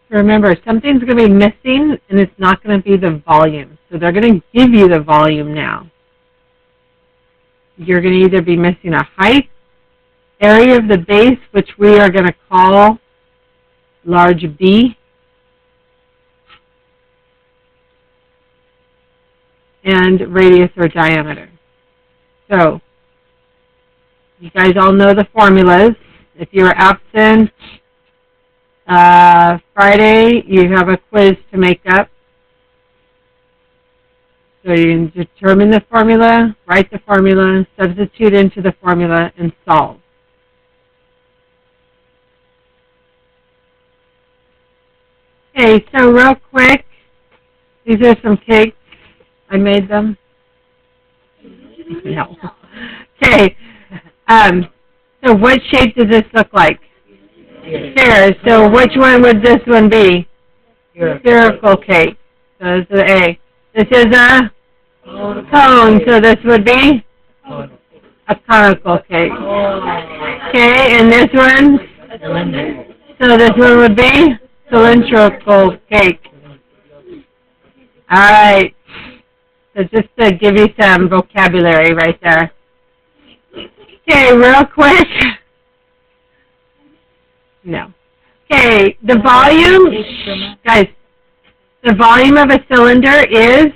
So remember, something's going to be missing, and it's not going to be the volume. So they're going to give you the volume now. You're going to either be missing a height, area of the base, which we are going to call large B, and radius or diameter. So, you guys all know the formulas. If you were absent Friday, you have a quiz to make up. So you can determine the formula, write the formula, substitute into the formula, and solve. Okay, so real quick, these are some cakes. I made them. No. Okay. So what shape does this look like? Sphere. So which one would this one be? Spherical cake. So this is A. This is a cone. So this would be a conical cake. Okay, and this one? So this one would be cylindrical cake. All right. So just to give you some vocabulary right there. Okay, real quick. No. Okay, the volume, guys, the volume of a cylinder is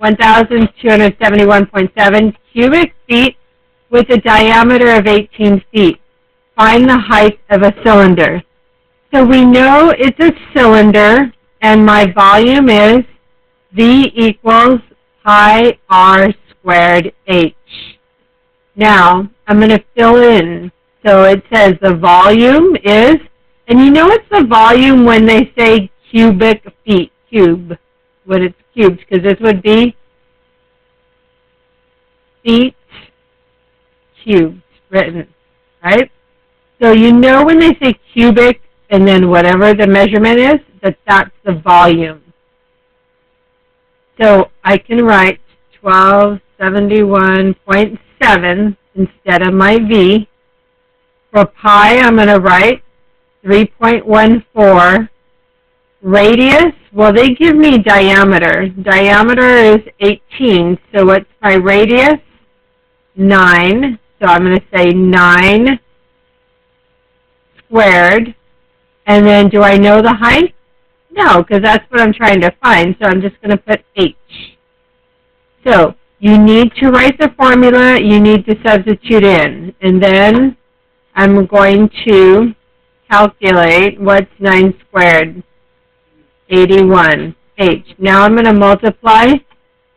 1,271.7 cubic feet with a diameter of 18 feet. Find the height of a cylinder. So we know it's a cylinder, and my volume is V equals pi r squared h. Now, I'm going to fill in. So it says the volume is, and you know it's the volume when they say cubic feet, cube, when it's cubed, because this would be feet cubed, written, right? So you know when they say cubic, and then whatever the measurement is, that's the volume. So I can write 1271.7 instead of my V. For pi, I'm going to write 3.14. Radius, well, they give me diameter. Diameter is 18, so what's my radius? 9. So I'm going to say 9 squared. And then do I know the height? No, because that's what I'm trying to find, so I'm just going to put h. So you need to write the formula, you need to substitute in, and then I'm going to calculate what's 9 squared, 81, h. Now I'm going to multiply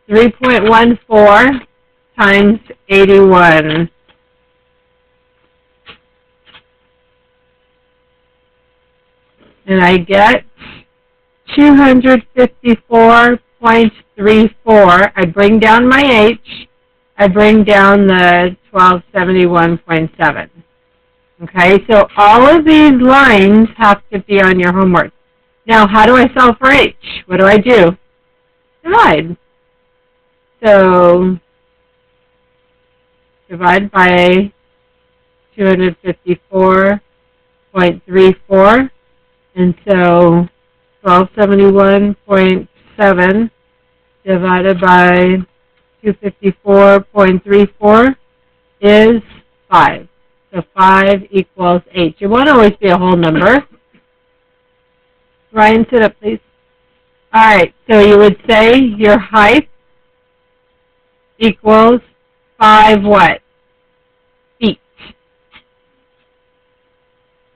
3.14 times 81. And I get 254.34. I bring down my h. I bring down the 1271.7. Okay, so all of these lines have to be on your homework. Now, how do I solve for h? What do I do? Divide. So, divide by 254.34. And so 1271.7 divided by 254.34 is 5. So 5 equals h. It won't always be a whole number. Ryan, sit up, please. All right, so you would say your height equals 5 what? Feet.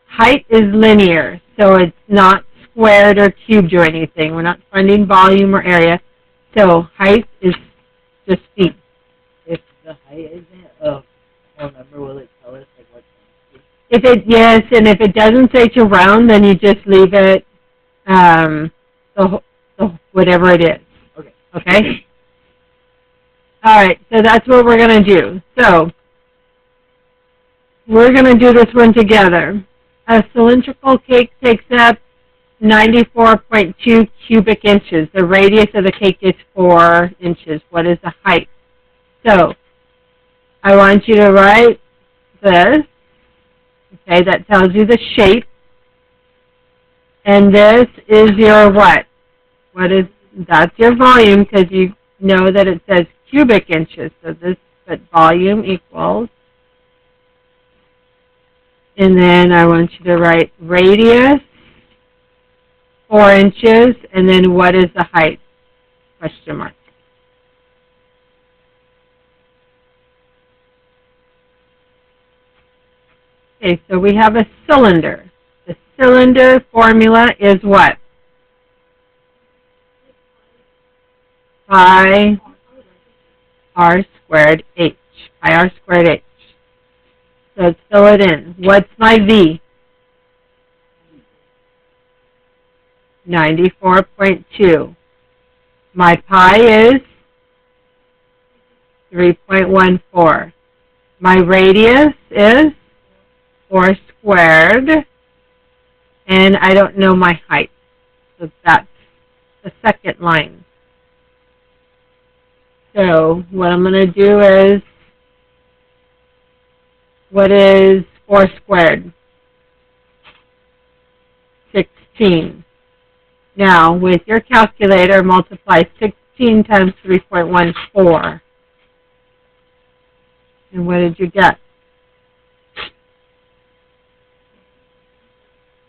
Height is linear, so it's not squared or cubed or anything. We're not finding volume or area. So height is just feet. If the height isn't a whole number, will it tell us like what? If it yes, and if it doesn't say to round, then you just leave it whatever it is. Okay. Okay. All right. So that's what we're going to do. So we're going to do this one together. A cylindrical cake takes up 94.2 cubic inches. The radius of the cake is 4 inches. What is the height? So I want you to write this. Okay, that tells you the shape. And this is your what? That's your volume, because you know that it says cubic inches. So this, but volume equals. And then I want you to write radius, 4 inches, and then what is the height? Question mark. Okay, so we have a cylinder. The cylinder formula is what? Pi r squared h. Pi r squared h. So let's fill it in. What's my V? 94.2. My pi is 3.14. My radius is 4 squared. And I don't know my height. So that's the second line. So what I'm going to do is, what is 4 squared? 16. Now, with your calculator, multiply 16 times 3.14. And what did you get?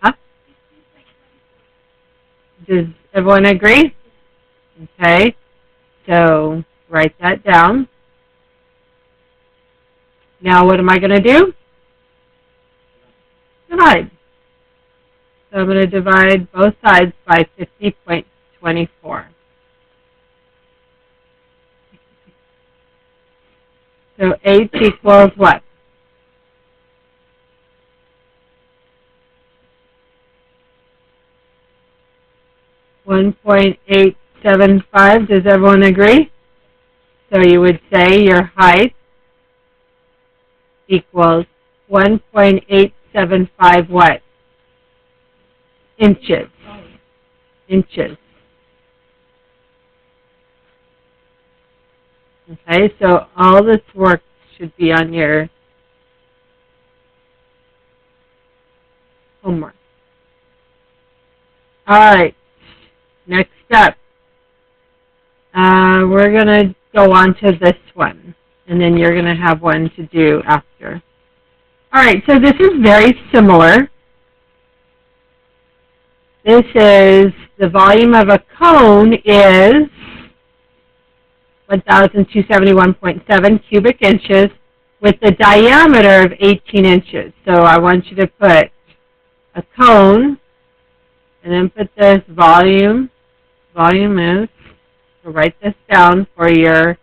Huh? Does everyone agree? Okay. So, write that down. Now, what am I going to do? Divide. So I'm going to divide both sides by 50.24. So H equals what? .875. Does everyone agree? So you would say your height equals 1.875 what? Inches. Inches. Okay, so all this work should be on your homework. All right, next up. We're going to go on to this one, and then you're going to have one to do after. All right, so this is very similar. This is the volume of a cone is 1,271.7 cubic inches with the diameter of 18 inches. So I want you to put a cone and then put this volume. Volume is, so write this down for your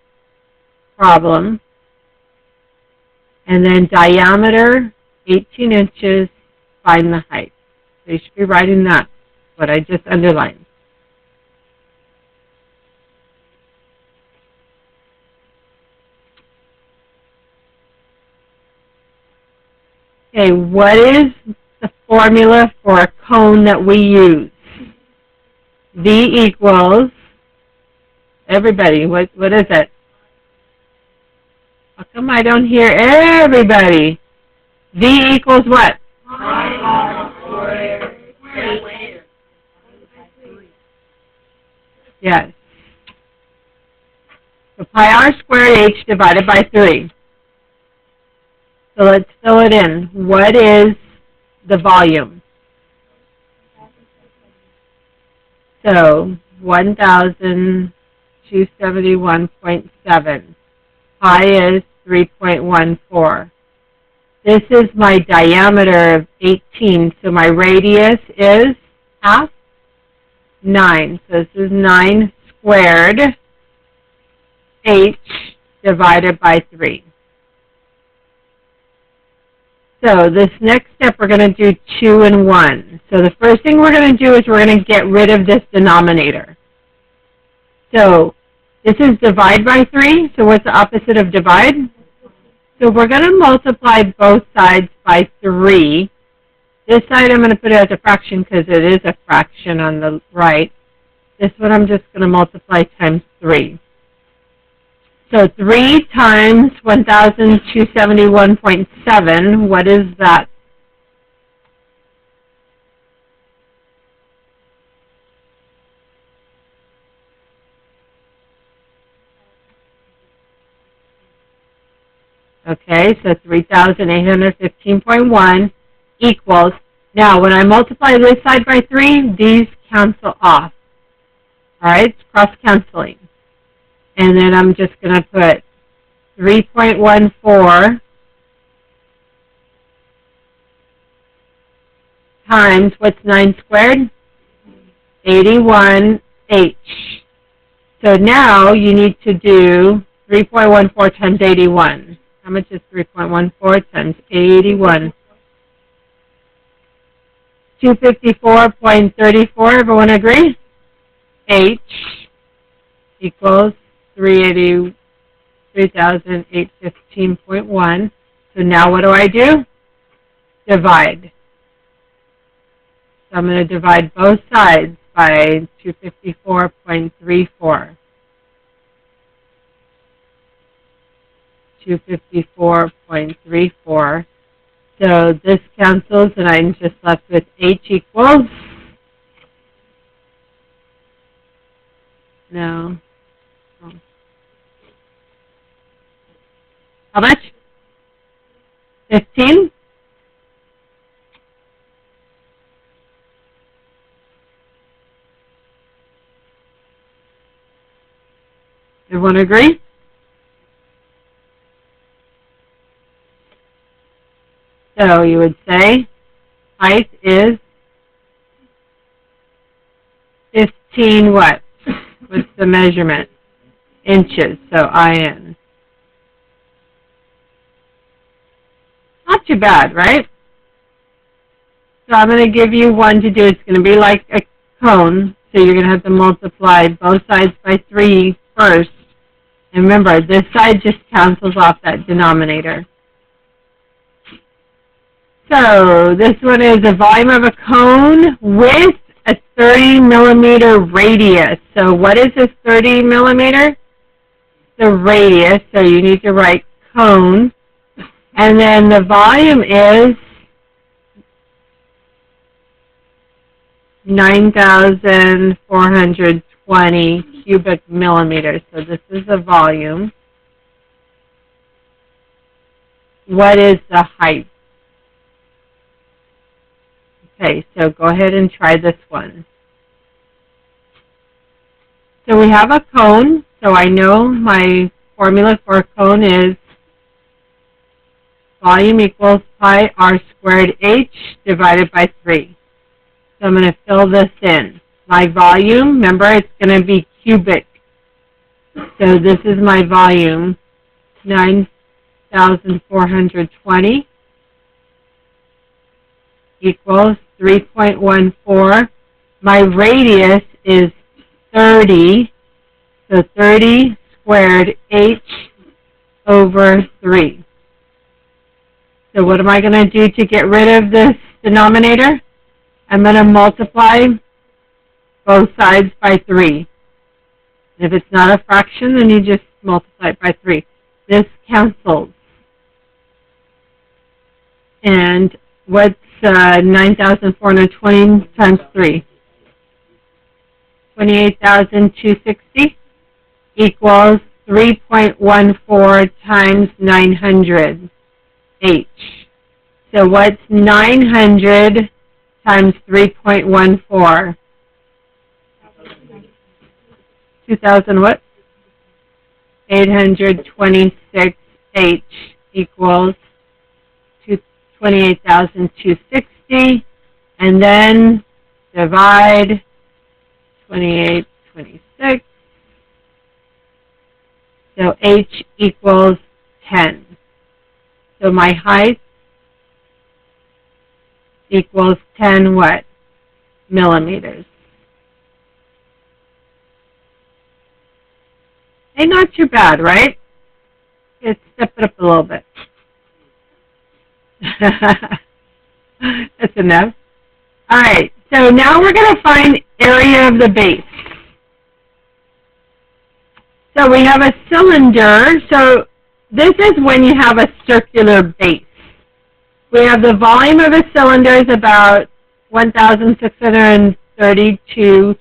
problem. And then diameter, 18 inches, find the height. So you should be writing that, what I just underlined. Okay, what is the formula for a cone that we use? V equals, everybody, what is it? How come I don't hear everybody? V equals what? Yes. So pi r squared h divided by 3. So let's fill it in. What is the volume? So 1,271.7. Pi is 3.14. This is my diameter of 18. So my radius is half, 9. So this is 9 squared h divided by 3. So this next step, we're going to do 2 and 1. So the first thing we're going to do is we're going to get rid of this denominator. So this is divide by 3. So what's the opposite of divide? So we're going to multiply both sides by 3. This side I'm going to put it as a fraction because it is a fraction on the right. This one I'm just going to multiply times 3. So 3 times 1,271.7, what is that? Okay, so 3,815.1 equals, now when I multiply this side by 3, these cancel off. Alright, it's cross-canceling. And then I'm just going to put 3.14 times, what's 9 squared? 81H. So now you need to do 3.14 times 81. How much is 3.14 times 81? 254.34, everyone agree? H equals 3,815.1. So now what do? Divide. So I'm going to divide both sides by 254.34. 254.34. So this cancels, and I'm just left with H equals, no, how much? 15? Everyone agree? So you would say height is 15 what? What's the measurement? Inches, so IN. Not too bad, right? So I'm going to give you one to do. It's going to be like a cone, so you're going to have to multiply both sides by 3 first. And remember, this side just cancels off that denominator. So this one is the volume of a cone with a 30 millimeter radius. So what is this 30 millimeter? The radius. So you need to write cone. And then the volume is 9,420 cubic millimeters. So this is the volume. What is the height? Okay, so go ahead and try this one. So we have a cone, so I know my formula for a cone is volume equals pi r squared h divided by 3. So I'm going to fill this in. My volume, remember, it's going to be cubic. So this is my volume, 9,420 equals 3.14. My radius is 30, so 30 squared h over 3. So what am I going to do to get rid of this denominator? I'm going to multiply both sides by 3. If it's not a fraction, then you just multiply it by 3. This cancels. And what's 9,420 times 3? 28,260 equals 3.14 times 900 H. So what's 900 times 3.14? 2,000 what? 826 H equals 28,260, and then divide 2826. So H equals 10. So my height equals 10 what? Millimeters. Hey, not too bad, right? Let's step it up a little bit. That's enough. All right, so now we're going to find area of the base. So we have a cylinder. So this is when you have a circular base. We have the volume of a cylinder is about 1,632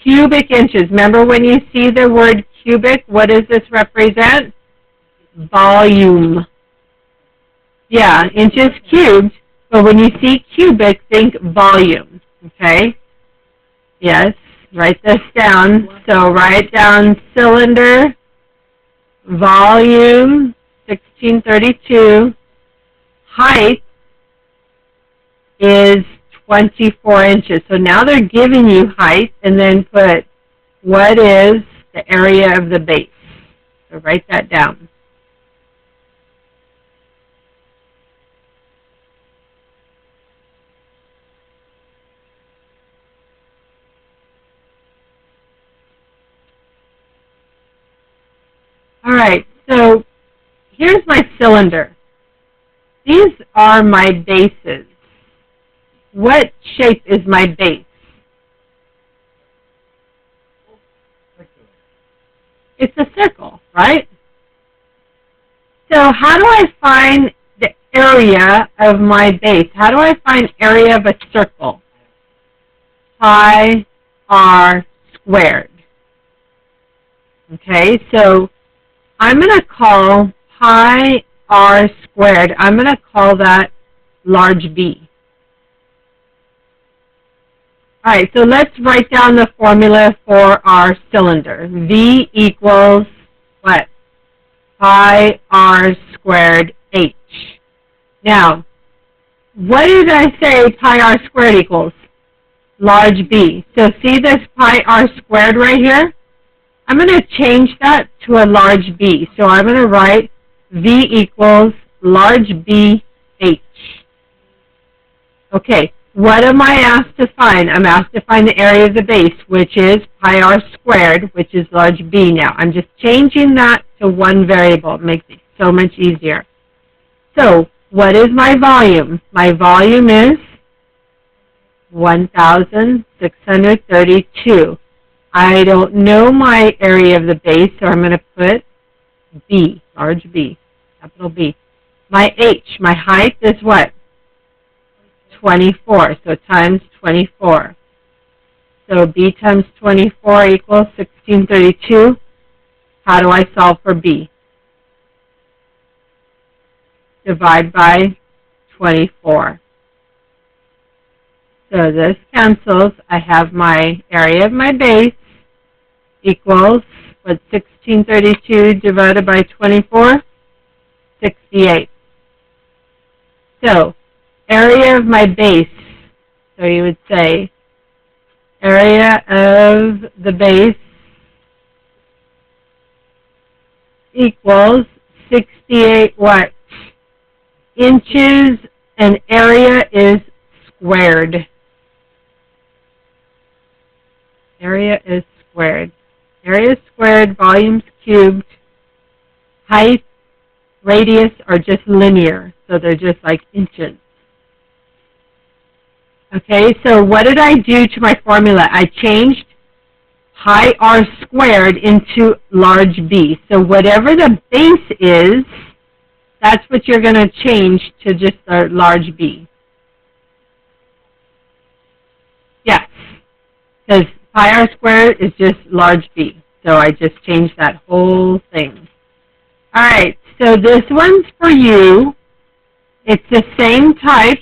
cubic inches. Remember, when you see the word cubic, what does this represent? Volume. Yeah, inches cubed, but when you see cubic, think volume, okay? Yes, write this down. So write down cylinder, volume, 1632, height is 24 inches. So now they're giving you height, and then put what is the area of the base. So write that down. All right, so here's my cylinder. These are my bases. What shape is my base? It's a circle, right? So how do I find the area of my base? How do I find area of a circle? Pi r squared. Okay, so I'm going to call pi r squared, I'm going to call that large B. All right, so let's write down the formula for our cylinder. V equals what? Pi r squared h. Now, what did I say pi r squared equals? Large B. So see this pi r squared right here? I'm going to change that to a large B. So I'm going to write V equals large B h. Okay, what am I asked to find? I'm asked to find the area of the base, which is pi r squared, which is large B now. I'm just changing that to one variable. It makes it so much easier. So, what is my volume? My volume is 1,632. I don't know my area of the base, so I'm going to put B, large B, capital B. My H, my height is what? 24, so times 24. So B times 24 equals 1632. How do I solve for B? Divide by 24. So this cancels. I have my area of my base equals, what, 1632 divided by 24? 68. So, area of my base, so you would say area of the base equals 68 what? Inches, and area is squared. Area is squared. Area squared, volumes cubed, height, radius are just linear, so they're just like inches. Okay, so what did I do to my formula? I changed pi r squared into large B. So whatever the base is, that's what you're going to change to just a large B. Yes, because pi r squared is just large B. So I just changed that whole thing. All right, so this one's for you. It's the same type.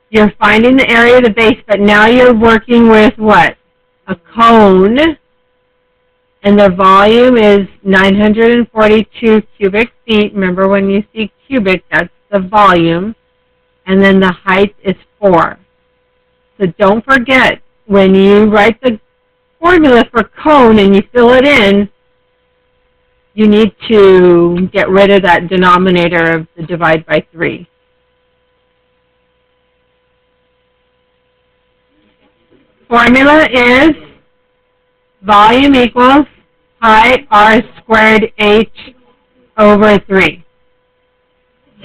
You're finding the area of the base, but now you're working with what? A cone. And the volume is 942 cubic feet. Remember, when you see cubic, that's the volume. And then the height is 4. So don't forget, when you write the formula for cone and you fill it in, you need to get rid of that denominator of the divide by 3. Formula is volume equals pi r squared h over 3.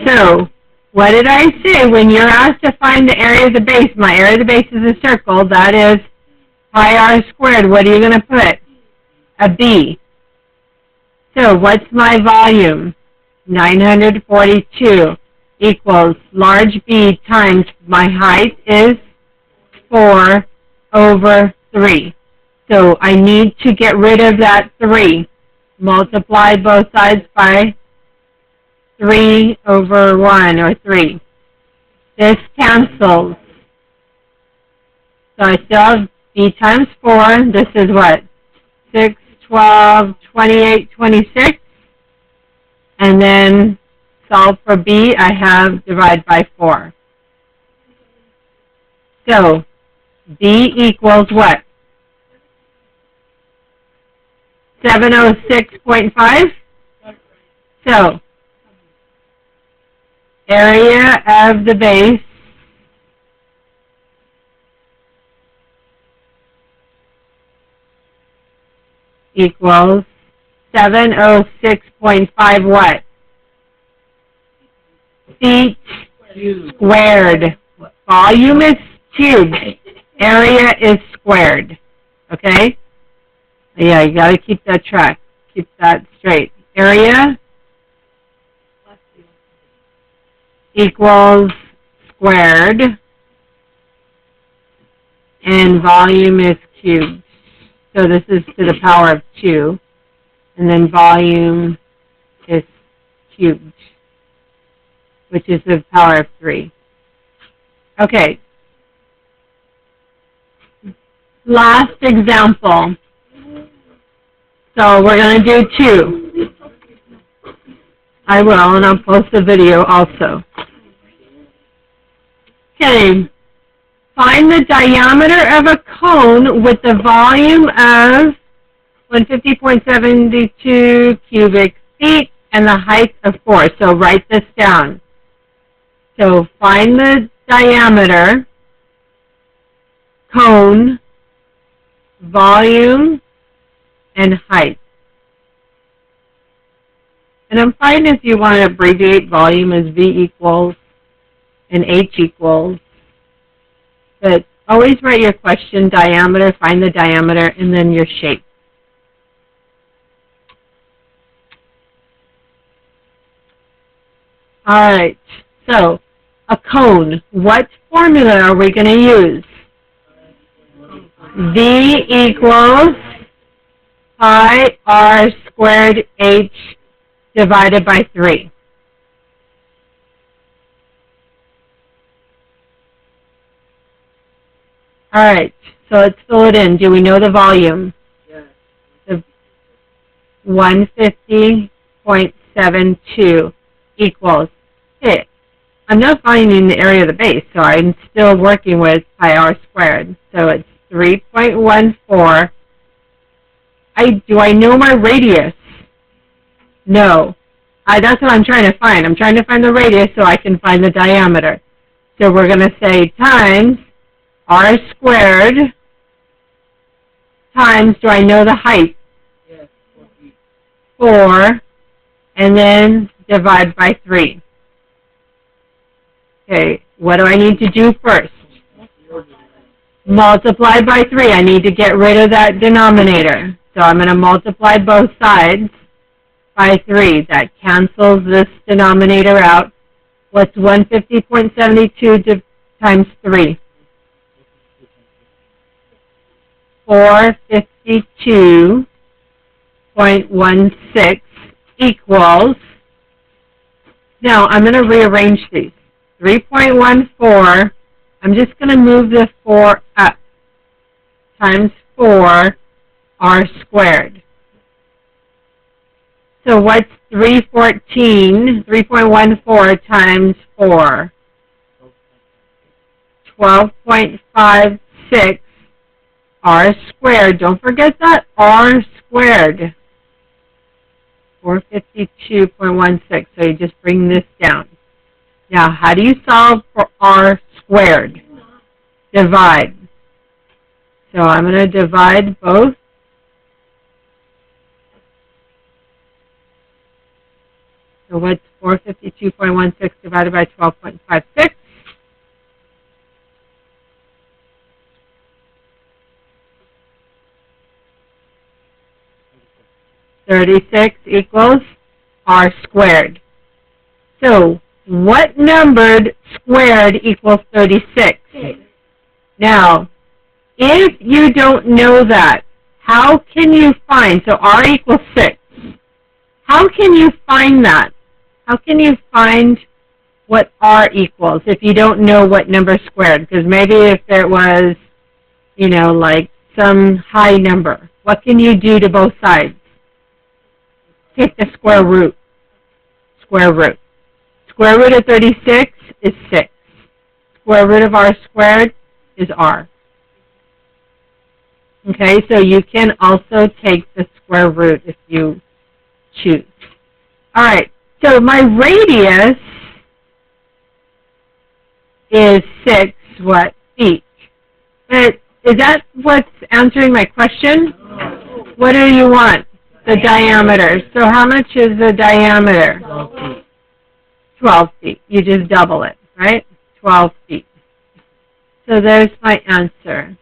So, what did I say? When you're asked to find the area of the base, my area of the base is a circle, that is pi r squared. What are you going to put? A B. So, what's my volume? 942 equals large B times my height is 4 over 3. So I need to get rid of that 3. Multiply both sides by 3 over 1, or 3. This cancels. So I still have B times 4. This is what? 6, 12, 28, 26. And then solve for B, I have divide by 4. So B equals what? 706.5? So area of the base equals 706.5 what? Feet squared. Volume is cubed. Area is squared. Okay? Yeah, you gotta keep that track. Keep that straight. Area equals squared, and volume is cubed. So this is to the power of 2, and then volume is cubed, which is the power of 3. Okay. Last example. So we're going to do 2. I will, and I'll post the video also. Okay. Find the diameter of a cone with the volume of 150.72 cubic feet and the height of 4. So write this down. So find the diameter, cone, volume, and height. And I'm fine if you want to abbreviate volume as V equals and H equals. But always write your question, diameter, find the diameter, and then your shape. All right, so a cone. What formula are we going to use? V equals pi r squared h divided by 3. All right, so let's fill it in. Do we know the volume? Yes. The 150.72 equals, okay, I'm not finding the area of the base, so I'm still working with pi r squared. So it's 3.14. Do I know my radius? No. That's what I'm trying to find. I'm trying to find the radius so I can find the diameter. So we're going to say times r squared times, do I know the height? Yes. 4, and then divide by 3. Okay, what do I need to do first? Multiply by 3. I need to get rid of that denominator. So I'm going to multiply both sides by 3. That cancels this denominator out. What's 150.72 times 3? 452.16 equals, now I'm going to rearrange these. 3.14, I'm just going to move the 4 up, times 4 r squared. So what's 3.14 times 4? 12.56 r squared. Don't forget that r squared. 452.16. So you just bring this down. Now, how do you solve for r squared? Divide. So I'm going to divide both. So what's 452.16 divided by 12.56? 36 equals r squared. So what numbered squared equals 36? Now, if you don't know that, how can you find, so r equals 6. How can you find that? how can you find what R equals if you don't know what number squared? Because maybe if it was, you know, like some high number, what can you do to both sides? Take the square root. Square root. Square root of 36 is 6. Square root of R squared is R. Okay, so you can also take the square root if you choose. All right, so my radius is 6 what feet. But is that what's answering my question? What do you want? The diameter. So how much is the diameter? 12 feet. You just double it, right? 12 feet. So there's my answer.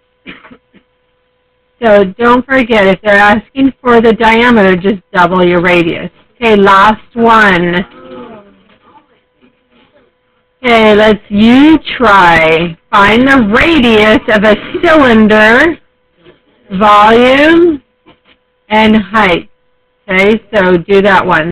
So don't forget, if they're asking for the diameter, just double your radius. Okay, last one. Okay, you try. Find the radius of a cylinder, volume, and height. Okay, so do that one.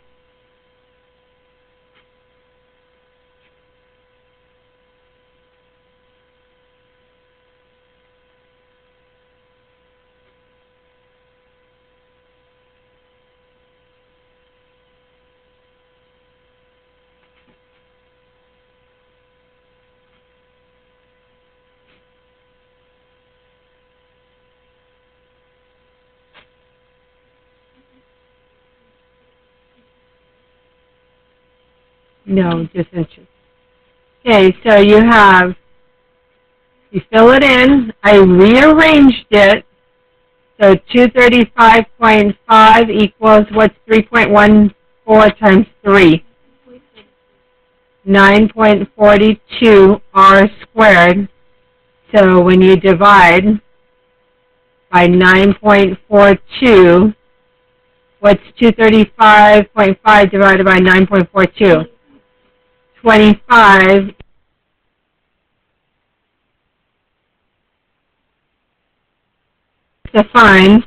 No, just inches. Okay, so you fill it in. I rearranged it. So 235.5 equals, what's 3.14 times 3? 9.42 R squared. So when you divide by 9.42, what's 235.5 divided by 9.42? 25 to find.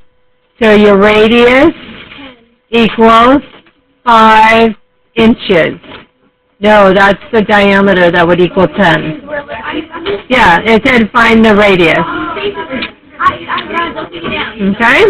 So your radius equals 5 inches. No, that's the diameter that would equal 10. Yeah, it said find the radius. Okay?